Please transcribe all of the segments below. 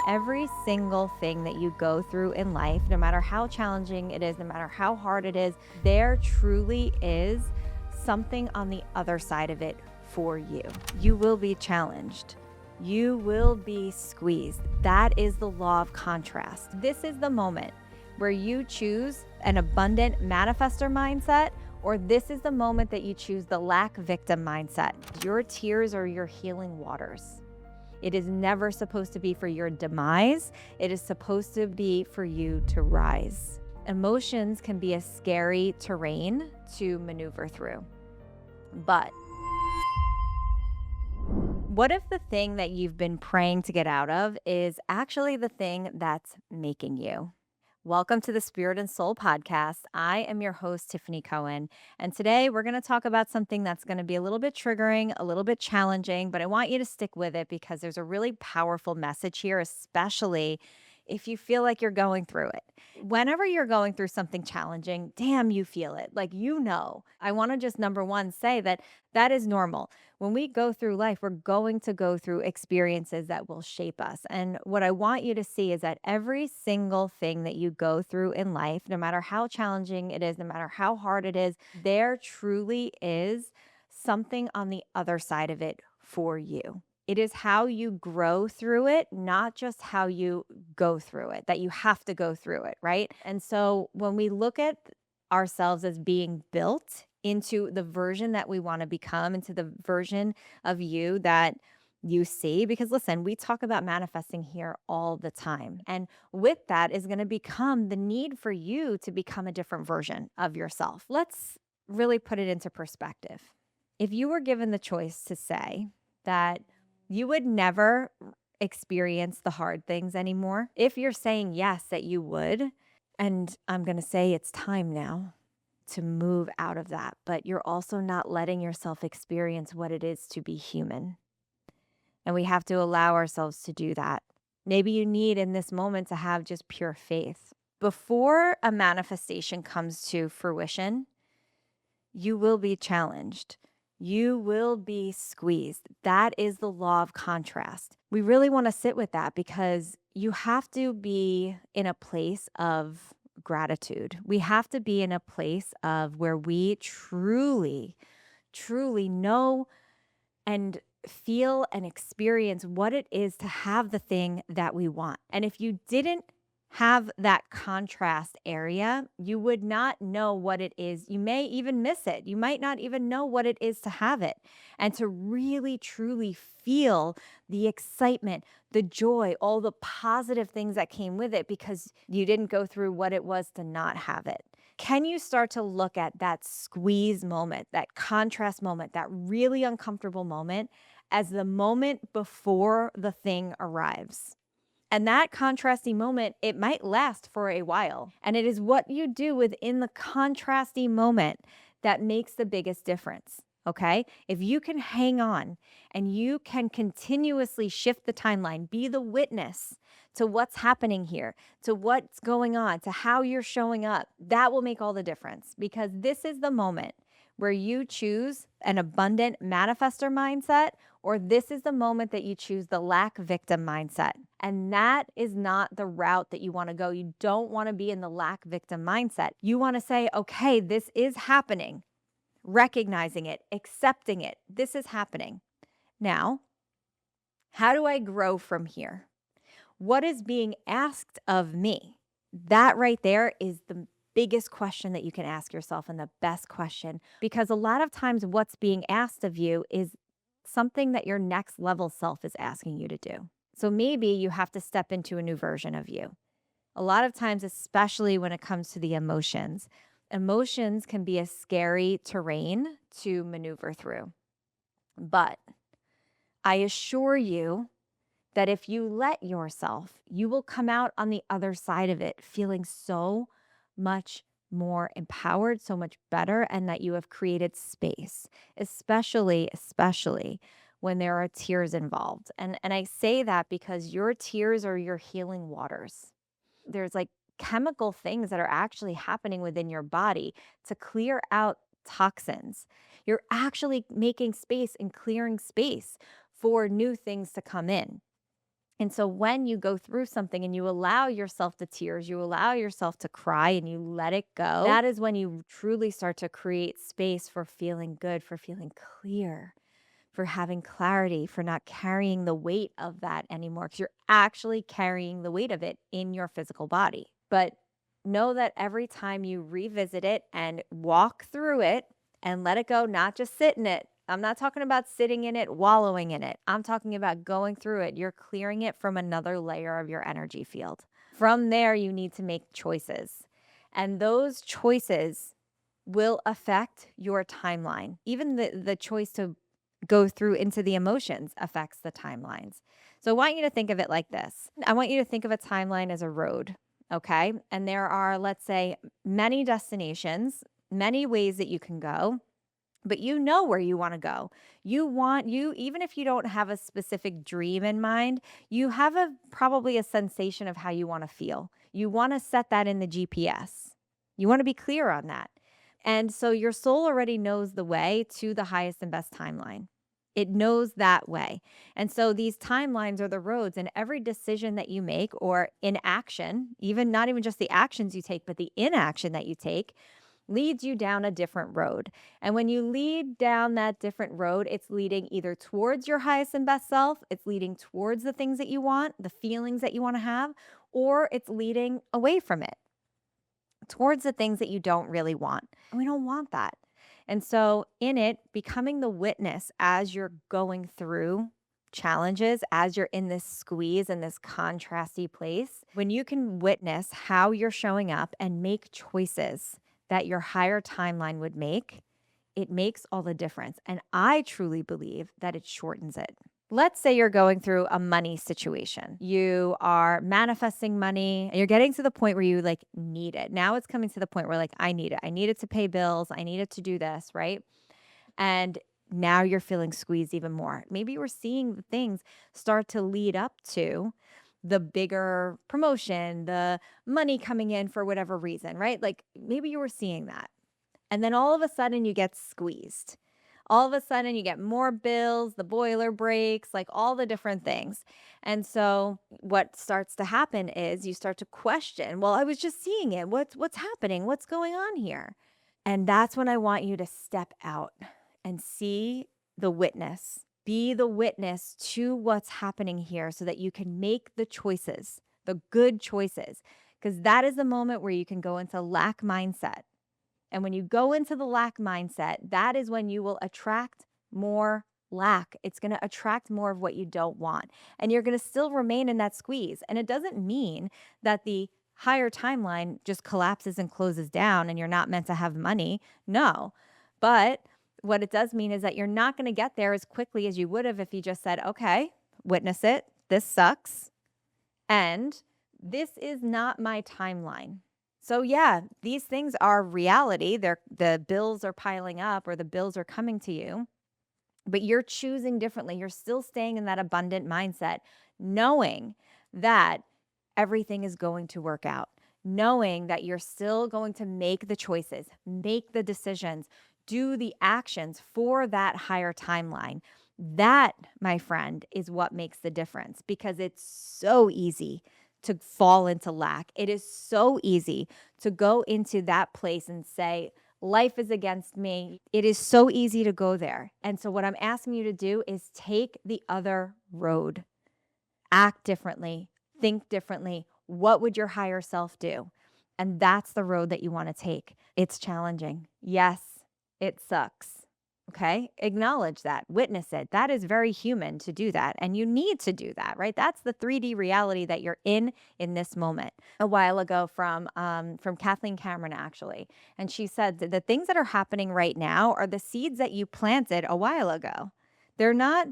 every single thing that you go through in life, no matter how challenging it is, no matter how hard it is, there truly is something on the other side of it for you. You will be challenged. You will be squeezed. That is the law of contrast. This is the moment where you choose an abundant manifestor mindset, or this is the moment that you choose the lack victim mindset. Your tears are your healing waters. It is never supposed to be for your demise. It is supposed to be for you to rise. Emotions can be a scary terrain to maneuver through. But what if the thing that you've been praying to get out of is actually the thing that's making you? Welcome to the Spirit and Soul Podcast. I am your host, Tiffany Cohen, and today we're going to talk about something that's going to be a little bit triggering, a little bit challenging, but I want you to stick with it because there's a really powerful message here, especially if you feel like you're going through it. Whenever you're going through something challenging, damn, you feel it. I want to just number one say that that is normal. When we go through life, we're going to go through experiences that will shape us. And what I want you to see is that every single thing that you go through in life, no matter how challenging it is, no matter how hard it is, there truly is something on the other side of it for you. It is how you grow through it, not just how you go through it, that you have to go through it, right? And so when we look at ourselves as being built into the version that we want to become, into the version of you that you see, because listen, we talk about manifesting here all the time. And with that is going to become the need for you to become a different version of yourself. Let's really put it into perspective. If you were given the choice to say that you would never experience the hard things anymore, if you're saying yes, that you would, and I'm going to say it's time now to move out of that, but you're also not letting yourself experience what it is to be human. And we have to allow ourselves to do that. Maybe you need in this moment to have just pure faith. Before a manifestation comes to fruition, you will be challenged. You will be squeezed. That is the law of contrast. We really want to sit with that because you have to be in a place of gratitude. We have to be in a place of where we truly, truly know and feel and experience what it is to have the thing that we want. And if you didn't have that contrast area, you would not know what it is. You may even miss it. You might not even know what it is to have it and to really, truly feel the excitement, the joy, all the positive things that came with it because you didn't go through what it was to not have it. Can you start to look at that squeeze moment, that contrast moment, that really uncomfortable moment as the moment before the thing arrives? And that contrasty moment, it might last for a while. And it is what you do within the contrasty moment that makes the biggest difference. Okay. If you can hang on and you can continuously shift the timeline, be the witness to what's happening here, to what's going on, to how you're showing up, that will make all the difference because this is the moment where you choose an abundant manifestor mindset, or this is the moment that you choose the lack victim mindset. And that is not the route that you want to go. You don't want to be in the lack victim mindset. You want to say, okay, this is happening, recognizing it, accepting it. This is happening. Now, how do I grow from here? What is being asked of me? That right there is the biggest question that you can ask yourself and the best question, because a lot of times what's being asked of you is something that your next level self is asking you to do. So maybe you have to step into a new version of you. A lot of times, especially when it comes to the emotions, emotions can be a scary terrain to maneuver through. But I assure you that if you let yourself, you will come out on the other side of it feeling so much more empowered, so much better, and that you have created space, especially when there are tears involved. And I say that because your tears are your healing waters. There's like chemical things that are actually happening within your body to clear out toxins. You're actually making space and clearing space for new things to come in. And so when you go through something and you allow yourself to tears, you allow yourself to cry and you let it go, that is when you truly start to create space for feeling good, for feeling clear, for having clarity, for not carrying the weight of that anymore, because you're actually carrying the weight of it in your physical body. But know that every time you revisit it and walk through it and let it go, not just sit in it. I'm not talking about sitting in it, wallowing in it. I'm talking about going through it. You're clearing it from another layer of your energy field. From there, you need to make choices. And those choices will affect your timeline. Even the choice to go through into the emotions affects the timelines. So I want you to think of it like this. I want you to think of a timeline as a road, okay? And there are, let's say, many destinations, many ways that you can go, but you know where you want to go. You even if you don't have a specific dream in mind, you have probably a sensation of how you want to feel. You want to set that in the GPS. You want to be clear on that. And so your soul already knows the way to the highest and best timeline. It knows that way. And so these timelines are the roads, and every decision that you make or inaction, even not even just the actions you take, but the inaction that you take, leads you down a different road. And when you lead down that different road, it's leading either towards your highest and best self, it's leading towards the things that you want, the feelings that you want to have, or it's leading away from it, towards the things that you don't really want. And we don't want that. And so, in it, becoming the witness as you're going through challenges, as you're in this squeeze and this contrasty place, when you can witness how you're showing up and make choices that your higher timeline would make, it makes all the difference. And I truly believe that it shortens it. Let's say you're going through a money situation. You are manifesting money and you're getting to the point where you like need it. Now it's coming to the point where like, I need it. I need it to pay bills. I need it to do this, right? And now you're feeling squeezed even more. Maybe you were seeing the things start to lead up to the bigger promotion, the money coming in for whatever reason, right? Like maybe you were seeing that. And then all of a sudden you get squeezed. All of a sudden you get more bills, the boiler breaks, like all the different things. And so what starts to happen is you start to question, well, I was just seeing it. What's happening? What's going on here? And that's when I want you to step out and see the witness. Be the witness to what's happening here so that you can make the choices, the good choices, because that is the moment where you can go into lack mindset. And when you go into the lack mindset, that is when you will attract more lack. It's going to attract more of what you don't want. And you're going to still remain in that squeeze. And it doesn't mean that the higher timeline just collapses and closes down and you're not meant to have money. No. But what it does mean is that you're not going to get there as quickly as you would have if you just said, okay, witness it. This sucks. And this is not my timeline. So yeah, these things are reality. The bills are piling up or the bills are coming to you, but you're choosing differently. You're still staying in that abundant mindset, knowing that everything is going to work out, knowing that you're still going to make the choices, make the decisions, do the actions for that higher timeline. That, my friend, is what makes the difference, because it's so easy to fall into lack. It is so easy to go into that place and say, life is against me. It is so easy to go there. And so what I'm asking you to do is take the other road. Act differently, think differently. What would your higher self do? And that's the road that you want to take. It's challenging. Yes, it sucks. Okay. Acknowledge that, witness it. That is very human to do that. And you need to do that, right? That's the 3D reality that you're in this moment. A while ago from Kathleen Cameron, actually. And she said that the things that are happening right now are the seeds that you planted a while ago. They're not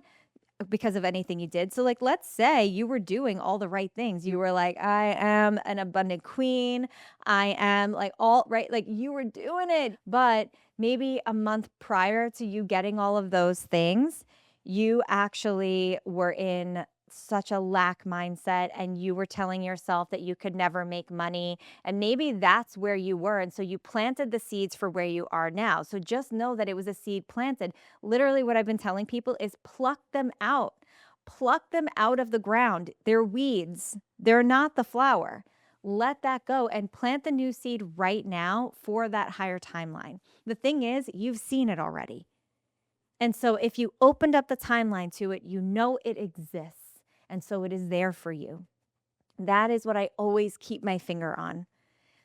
because of anything you did. So like, let's say you were doing all the right things. You were like, I am an abundant queen. I am like all right. Like you were doing it, but maybe a month prior to you getting all of those things, you actually were in such a lack mindset and you were telling yourself that you could never make money. And maybe that's where you were. And so you planted the seeds for where you are now. So just know that it was a seed planted. Literally what I've been telling people is pluck them out. Pluck them out of the ground. They're weeds. They're not the flower. Let that go and plant the new seed right now for that higher timeline. The thing is, you've seen it already. And so if you opened up the timeline to it, you know it exists. And so it is there for you. That is what I always keep my finger on.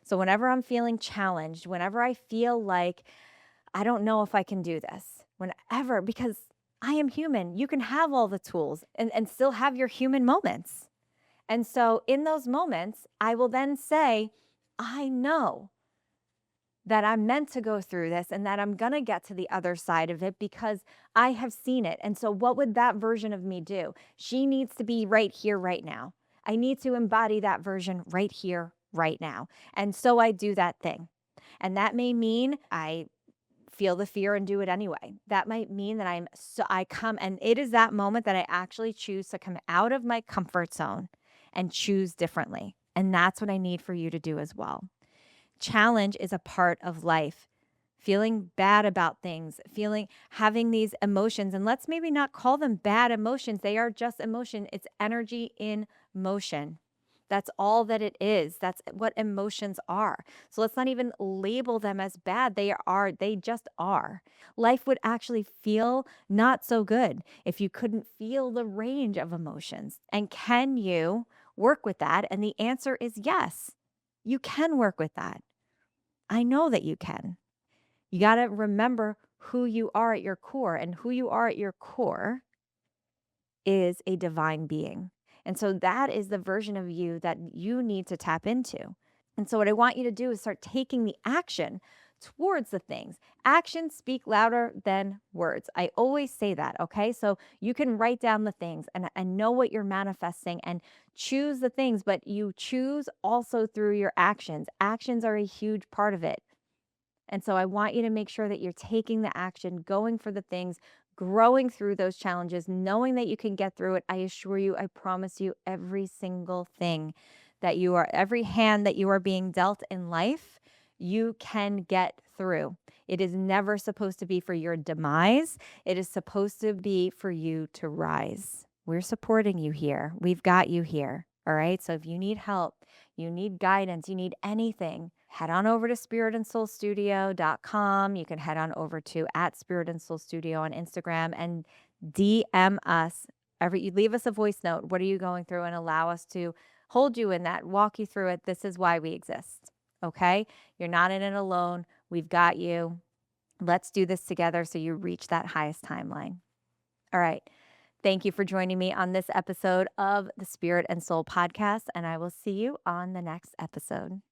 So whenever I'm feeling challenged, whenever I feel like I don't know if I can do this, whenever, because I am human, you can have all the tools and still have your human moments. And so in those moments, I will then say, I know that I'm meant to go through this and that I'm going to get to the other side of it because I have seen it. And so, what would that version of me do? She needs to be right here, right now. I need to embody that version right here, right now. And so, I do that thing. And that may mean I feel the fear and do it anyway. That might mean that I come, and it is that moment that I actually choose to come out of my comfort zone and choose differently. And that's what I need for you to do as well. Challenge is a part of life. Feeling bad about things, having these emotions, and let's maybe not call them bad emotions. They are just emotion. It's energy in motion. That's all that it is. That's what emotions are. So let's not even label them as bad. They just are. Life would actually feel not so good if you couldn't feel the range of emotions. And can you work with that? And the answer is yes, you can work with that. I know that you can. You got to remember who you are at your core, and who you are at your core is a divine being. And so that is the version of you that you need to tap into. And so what I want you to do is start taking the action towards the things. Actions speak louder than words. I always say that, okay? So you can write down the things and know what you're manifesting and choose the things, but you choose also through your actions. Actions are a huge part of it. And so I want you to make sure that you're taking the action, going for the things, growing through those challenges, knowing that you can get through it. I assure you, I promise you, every single thing every hand that you are being dealt in life, you can get through. It is never supposed to be for your demise. It is supposed to be for you to rise. We're supporting you here. We've got you here. All right. So if you need help, you need guidance, you need anything, head on over to spiritandsoulstudio.com. You can head on over to @spiritandsoulstudio on Instagram and DM us. You leave us a voice note. What are you going through? And allow us to hold you in that, walk you through it. This is why we exist. Okay? You're not in it alone. We've got you. Let's do this together so you reach that highest timeline. All right. Thank you for joining me on this episode of the Spirit and Soul podcast, and I will see you on the next episode.